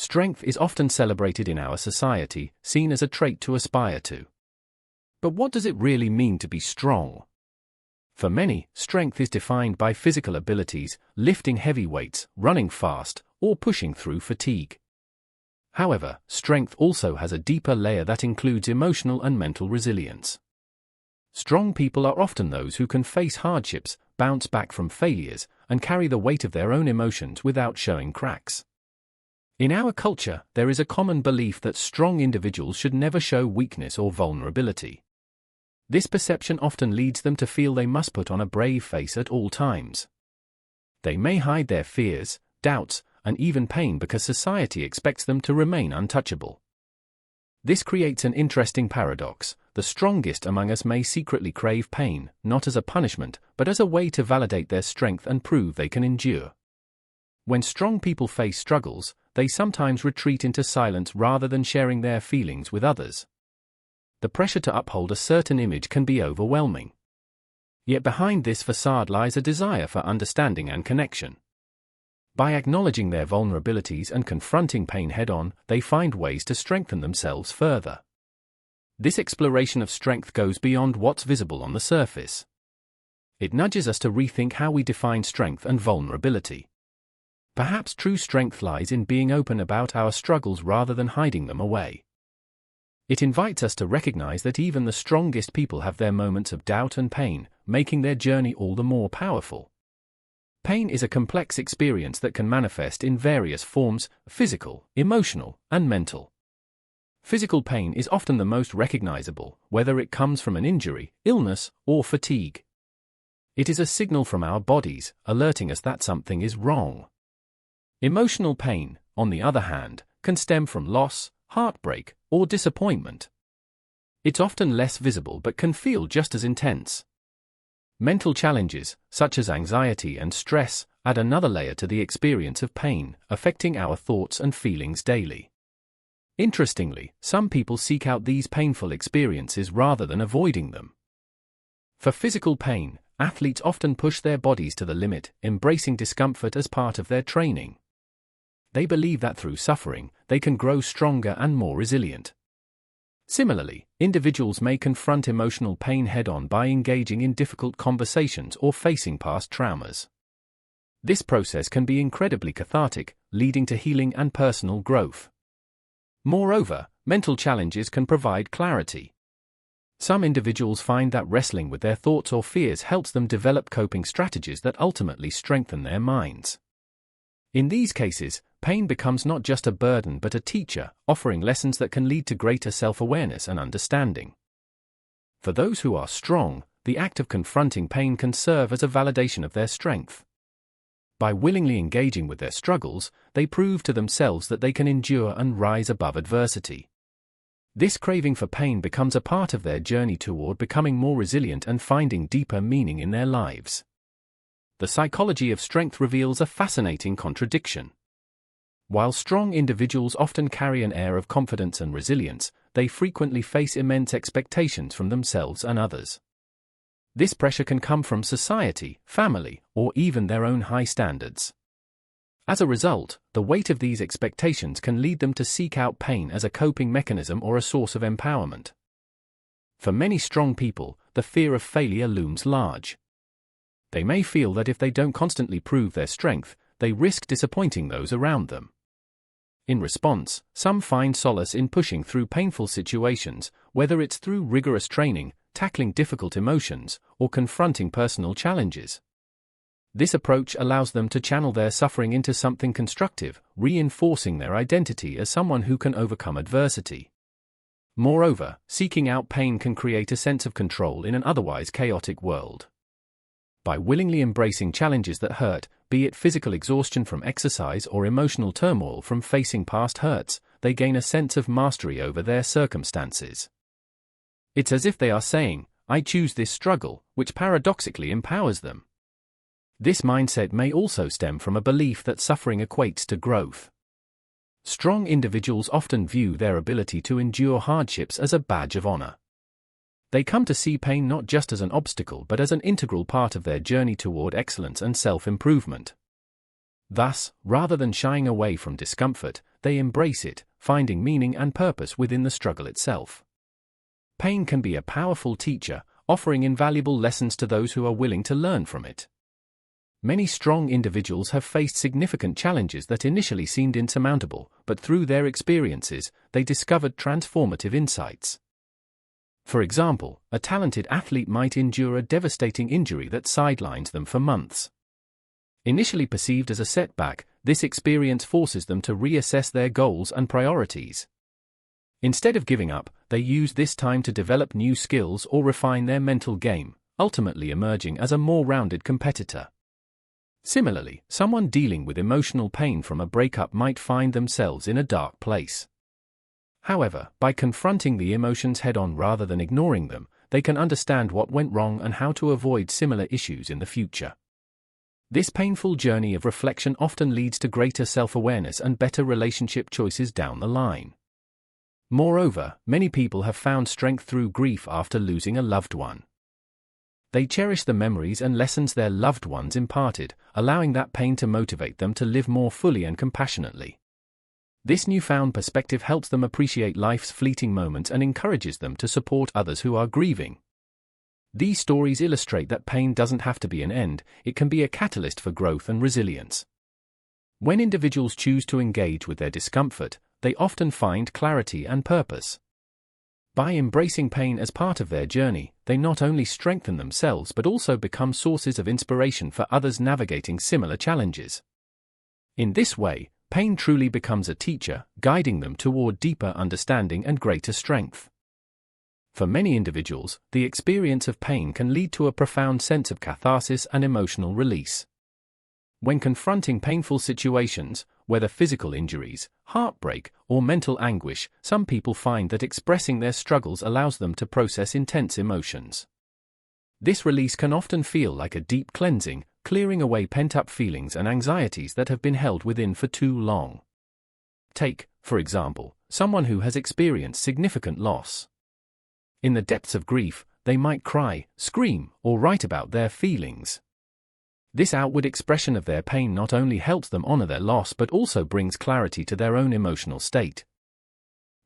Strength is often celebrated in our society, seen as a trait to aspire to. But what does it really mean to be strong? For many, strength is defined by physical abilities, lifting heavy weights, running fast, or pushing through fatigue. However, strength also has a deeper layer that includes emotional and mental resilience. Strong people are often those who can face hardships, bounce back from failures, and carry the weight of their own emotions without showing cracks. In our culture, there is a common belief that strong individuals should never show weakness or vulnerability. This perception often leads them to feel they must put on a brave face at all times. They may hide their fears, doubts, and even pain because society expects them to remain untouchable. This creates an interesting paradox. The strongest among us may secretly crave pain, not as a punishment, but as a way to validate their strength and prove they can endure. When strong people face struggles, they sometimes retreat into silence rather than sharing their feelings with others. The pressure to uphold a certain image can be overwhelming. Yet behind this facade lies a desire for understanding and connection. By acknowledging their vulnerabilities and confronting pain head-on, they find ways to strengthen themselves further. This exploration of strength goes beyond what's visible on the surface. It nudges us to rethink how we define strength and vulnerability. Perhaps true strength lies in being open about our struggles rather than hiding them away. It invites us to recognize that even the strongest people have their moments of doubt and pain, making their journey all the more powerful. Pain is a complex experience that can manifest in various forms: physical, emotional, and mental. Physical pain is often the most recognizable, whether it comes from an injury, illness, or fatigue. It is a signal from our bodies, alerting us that something is wrong. Emotional pain, on the other hand, can stem from loss, heartbreak, or disappointment. It's often less visible but can feel just as intense. Mental challenges, such as anxiety and stress, add another layer to the experience of pain, affecting our thoughts and feelings daily. Interestingly, some people seek out these painful experiences rather than avoiding them. For physical pain, athletes often push their bodies to the limit, embracing discomfort as part of their training. They believe that through suffering, they can grow stronger and more resilient. Similarly, individuals may confront emotional pain head-on by engaging in difficult conversations or facing past traumas. This process can be incredibly cathartic, leading to healing and personal growth. Moreover, mental challenges can provide clarity. Some individuals find that wrestling with their thoughts or fears helps them develop coping strategies that ultimately strengthen their minds. In these cases, pain becomes not just a burden but a teacher, offering lessons that can lead to greater self-awareness and understanding. For those who are strong, the act of confronting pain can serve as a validation of their strength. By willingly engaging with their struggles, they prove to themselves that they can endure and rise above adversity. This craving for pain becomes a part of their journey toward becoming more resilient and finding deeper meaning in their lives. The psychology of strength reveals a fascinating contradiction. While strong individuals often carry an air of confidence and resilience, they frequently face immense expectations from themselves and others. This pressure can come from society, family, or even their own high standards. As a result, the weight of these expectations can lead them to seek out pain as a coping mechanism or a source of empowerment. For many strong people, the fear of failure looms large. They may feel that if they don't constantly prove their strength, they risk disappointing those around them. In response, some find solace in pushing through painful situations, whether it's through rigorous training, tackling difficult emotions, or confronting personal challenges. This approach allows them to channel their suffering into something constructive, reinforcing their identity as someone who can overcome adversity. Moreover, seeking out pain can create a sense of control in an otherwise chaotic world. By willingly embracing challenges that hurt, be it physical exhaustion from exercise or emotional turmoil from facing past hurts, they gain a sense of mastery over their circumstances. It's as if they are saying, "I choose this struggle," which paradoxically empowers them. This mindset may also stem from a belief that suffering equates to growth. Strong individuals often view their ability to endure hardships as a badge of honor. They come to see pain not just as an obstacle but as an integral part of their journey toward excellence and self-improvement. Thus, rather than shying away from discomfort, they embrace it, finding meaning and purpose within the struggle itself. Pain can be a powerful teacher, offering invaluable lessons to those who are willing to learn from it. Many strong individuals have faced significant challenges that initially seemed insurmountable, but through their experiences, they discovered transformative insights. For example, a talented athlete might endure a devastating injury that sidelines them for months. Initially perceived as a setback, this experience forces them to reassess their goals and priorities. Instead of giving up, they use this time to develop new skills or refine their mental game, ultimately emerging as a more rounded competitor. Similarly, someone dealing with emotional pain from a breakup might find themselves in a dark place. However, by confronting the emotions head-on rather than ignoring them, they can understand what went wrong and how to avoid similar issues in the future. This painful journey of reflection often leads to greater self-awareness and better relationship choices down the line. Moreover, many people have found strength through grief after losing a loved one. They cherish the memories and lessons their loved ones imparted, allowing that pain to motivate them to live more fully and compassionately. This newfound perspective helps them appreciate life's fleeting moments and encourages them to support others who are grieving. These stories illustrate that pain doesn't have to be an end, it can be a catalyst for growth and resilience. When individuals choose to engage with their discomfort, they often find clarity and purpose. By embracing pain as part of their journey, they not only strengthen themselves but also become sources of inspiration for others navigating similar challenges. In this way, pain truly becomes a teacher, guiding them toward deeper understanding and greater strength. For many individuals, the experience of pain can lead to a profound sense of catharsis and emotional release. When confronting painful situations, whether physical injuries, heartbreak, or mental anguish, some people find that expressing their struggles allows them to process intense emotions. This release can often feel like a deep cleansing, clearing away pent-up feelings and anxieties that have been held within for too long. Take, for example, someone who has experienced significant loss. In the depths of grief, they might cry, scream, or write about their feelings. This outward expression of their pain not only helps them honor their loss but also brings clarity to their own emotional state.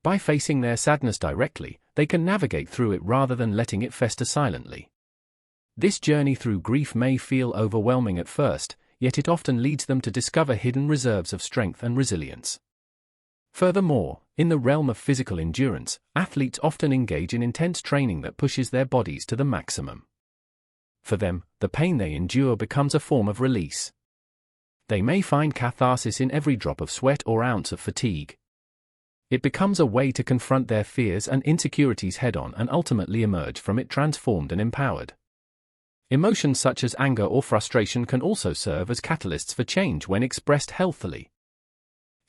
By facing their sadness directly, they can navigate through it rather than letting it fester silently. This journey through grief may feel overwhelming at first, yet it often leads them to discover hidden reserves of strength and resilience. Furthermore, in the realm of physical endurance, athletes often engage in intense training that pushes their bodies to the maximum. For them, the pain they endure becomes a form of release. They may find catharsis in every drop of sweat or ounce of fatigue. It becomes a way to confront their fears and insecurities head-on and ultimately emerge from it transformed and empowered. Emotions such as anger or frustration can also serve as catalysts for change when expressed healthily.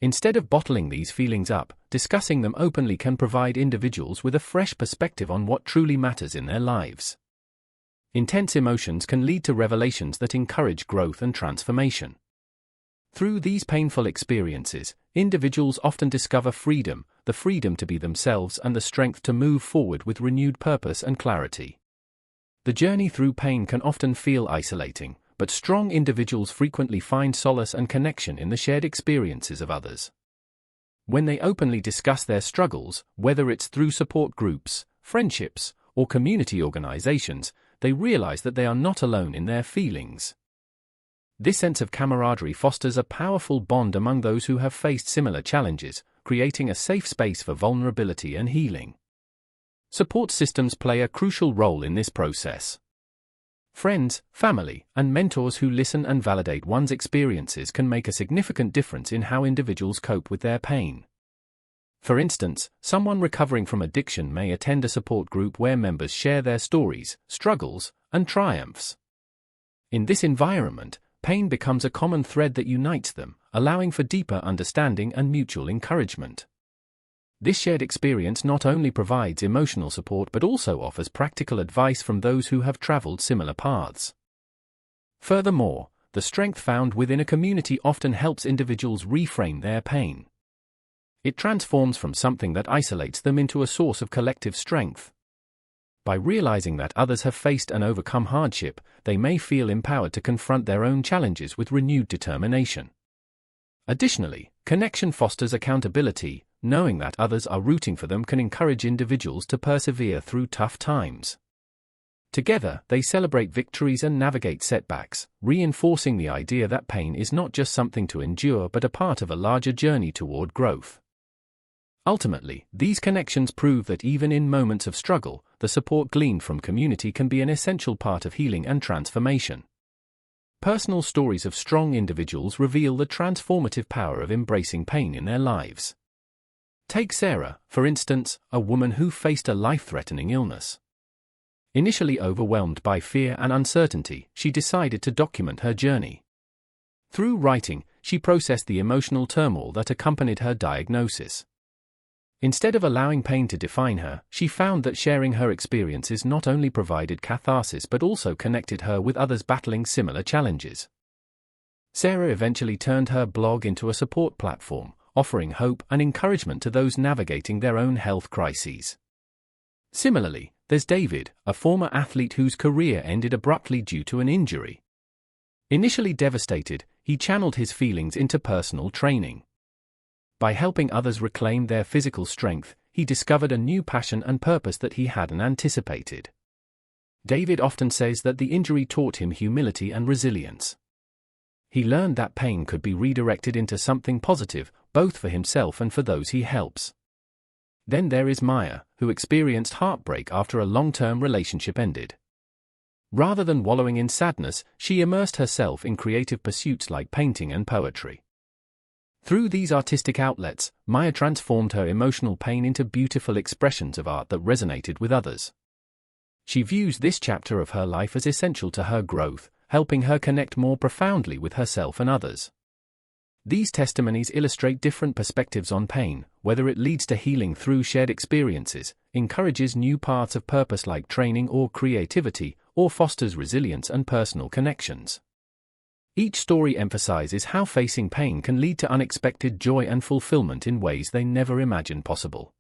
Instead of bottling these feelings up, discussing them openly can provide individuals with a fresh perspective on what truly matters in their lives. Intense emotions can lead to revelations that encourage growth and transformation. Through these painful experiences, individuals often discover freedom, the freedom to be themselves and the strength to move forward with renewed purpose and clarity. The journey through pain can often feel isolating, but strong individuals frequently find solace and connection in the shared experiences of others. When they openly discuss their struggles, whether it's through support groups, friendships, or community organizations, they realize that they are not alone in their feelings. This sense of camaraderie fosters a powerful bond among those who have faced similar challenges, creating a safe space for vulnerability and healing. Support systems play a crucial role in this process. Friends, family, and mentors who listen and validate one's experiences can make a significant difference in how individuals cope with their pain. For instance, someone recovering from addiction may attend a support group where members share their stories, struggles, and triumphs. In this environment, pain becomes a common thread that unites them, allowing for deeper understanding and mutual encouragement. This shared experience not only provides emotional support but also offers practical advice from those who have traveled similar paths. Furthermore, the strength found within a community often helps individuals reframe their pain. It transforms from something that isolates them into a source of collective strength. By realizing that others have faced and overcome hardship, they may feel empowered to confront their own challenges with renewed determination. Additionally, connection fosters accountability. Knowing that others are rooting for them can encourage individuals to persevere through tough times. Together, they celebrate victories and navigate setbacks, reinforcing the idea that pain is not just something to endure but a part of a larger journey toward growth. Ultimately, these connections prove that even in moments of struggle, the support gleaned from community can be an essential part of healing and transformation. Personal stories of strong individuals reveal the transformative power of embracing pain in their lives. Take Sarah, for instance, a woman who faced a life-threatening illness. Initially overwhelmed by fear and uncertainty, she decided to document her journey. Through writing, she processed the emotional turmoil that accompanied her diagnosis. Instead of allowing pain to define her, she found that sharing her experiences not only provided catharsis but also connected her with others battling similar challenges. Sarah eventually turned her blog into a support platform, offering hope and encouragement to those navigating their own health crises. Similarly, there's David, a former athlete whose career ended abruptly due to an injury. Initially devastated, he channeled his feelings into personal training. By helping others reclaim their physical strength, he discovered a new passion and purpose that he hadn't anticipated. David often says that the injury taught him humility and resilience. He learned that pain could be redirected into something positive, both for himself and for those he helps. Then there is Maya, who experienced heartbreak after a long-term relationship ended. Rather than wallowing in sadness, she immersed herself in creative pursuits like painting and poetry. Through these artistic outlets, Maya transformed her emotional pain into beautiful expressions of art that resonated with others. She views this chapter of her life as essential to her growth, helping her connect more profoundly with herself and others. These testimonies illustrate different perspectives on pain, whether it leads to healing through shared experiences, encourages new paths of purpose like training or creativity, or fosters resilience and personal connections. Each story emphasizes how facing pain can lead to unexpected joy and fulfillment in ways they never imagined possible.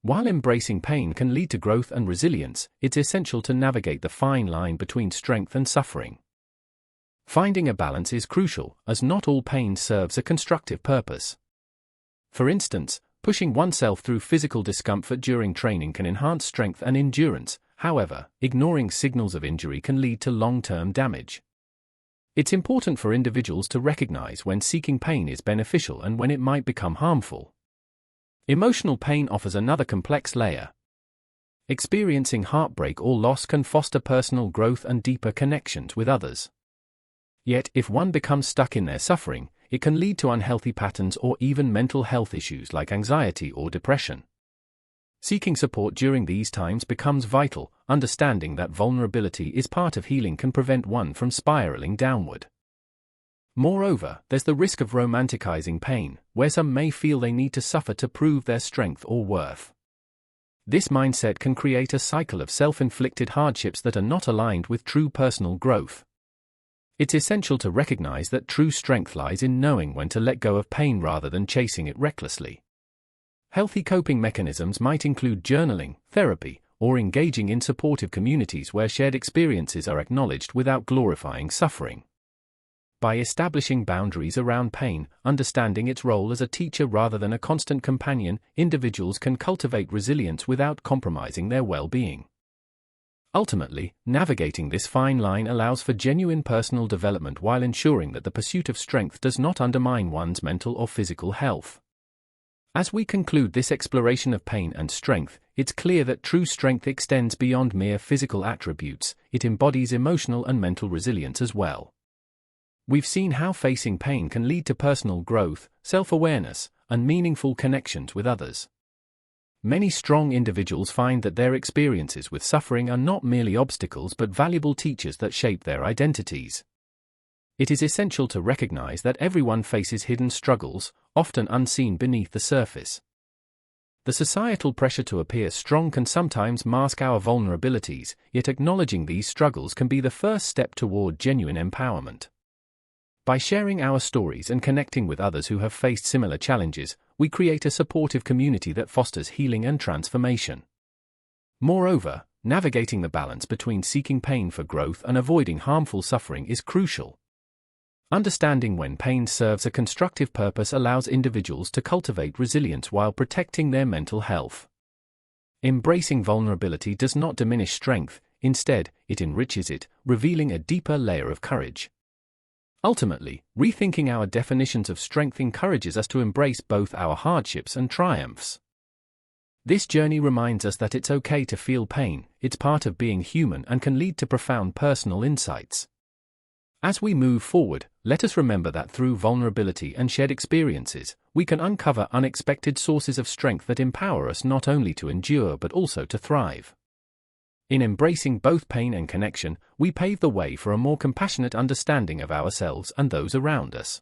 While embracing pain can lead to growth and resilience, it's essential to navigate the fine line between strength and suffering. Finding a balance is crucial, as not all pain serves a constructive purpose. For instance, pushing oneself through physical discomfort during training can enhance strength and endurance. However, ignoring signals of injury can lead to long-term damage. It's important for individuals to recognize when seeking pain is beneficial and when it might become harmful. Emotional pain offers another complex layer. Experiencing heartbreak or loss can foster personal growth and deeper connections with others. Yet, if one becomes stuck in their suffering, it can lead to unhealthy patterns or even mental health issues like anxiety or depression. Seeking support during these times becomes vital. Understanding that vulnerability is part of healing can prevent one from spiraling downward. Moreover, there's the risk of romanticizing pain, where some may feel they need to suffer to prove their strength or worth. This mindset can create a cycle of self-inflicted hardships that are not aligned with true personal growth. It's essential to recognize that true strength lies in knowing when to let go of pain rather than chasing it recklessly. Healthy coping mechanisms might include journaling, therapy, or engaging in supportive communities where shared experiences are acknowledged without glorifying suffering. By establishing boundaries around pain, understanding its role as a teacher rather than a constant companion, individuals can cultivate resilience without compromising their well-being. Ultimately, navigating this fine line allows for genuine personal development while ensuring that the pursuit of strength does not undermine one's mental or physical health. As we conclude this exploration of pain and strength, it's clear that true strength extends beyond mere physical attributes. It embodies emotional and mental resilience as well. We've seen how facing pain can lead to personal growth, self-awareness, and meaningful connections with others. Many strong individuals find that their experiences with suffering are not merely obstacles but valuable teachers that shape their identities. It is essential to recognize that everyone faces hidden struggles, often unseen beneath the surface. The societal pressure to appear strong can sometimes mask our vulnerabilities, yet acknowledging these struggles can be the first step toward genuine empowerment. By sharing our stories and connecting with others who have faced similar challenges, we create a supportive community that fosters healing and transformation. Moreover, navigating the balance between seeking pain for growth and avoiding harmful suffering is crucial. Understanding when pain serves a constructive purpose allows individuals to cultivate resilience while protecting their mental health. Embracing vulnerability does not diminish strength, instead, it enriches it, revealing a deeper layer of courage. Ultimately, rethinking our definitions of strength encourages us to embrace both our hardships and triumphs. This journey reminds us that it's okay to feel pain, it's part of being human and can lead to profound personal insights. As we move forward, let us remember that through vulnerability and shared experiences, we can uncover unexpected sources of strength that empower us not only to endure but also to thrive. In embracing both pain and connection, we pave the way for a more compassionate understanding of ourselves and those around us.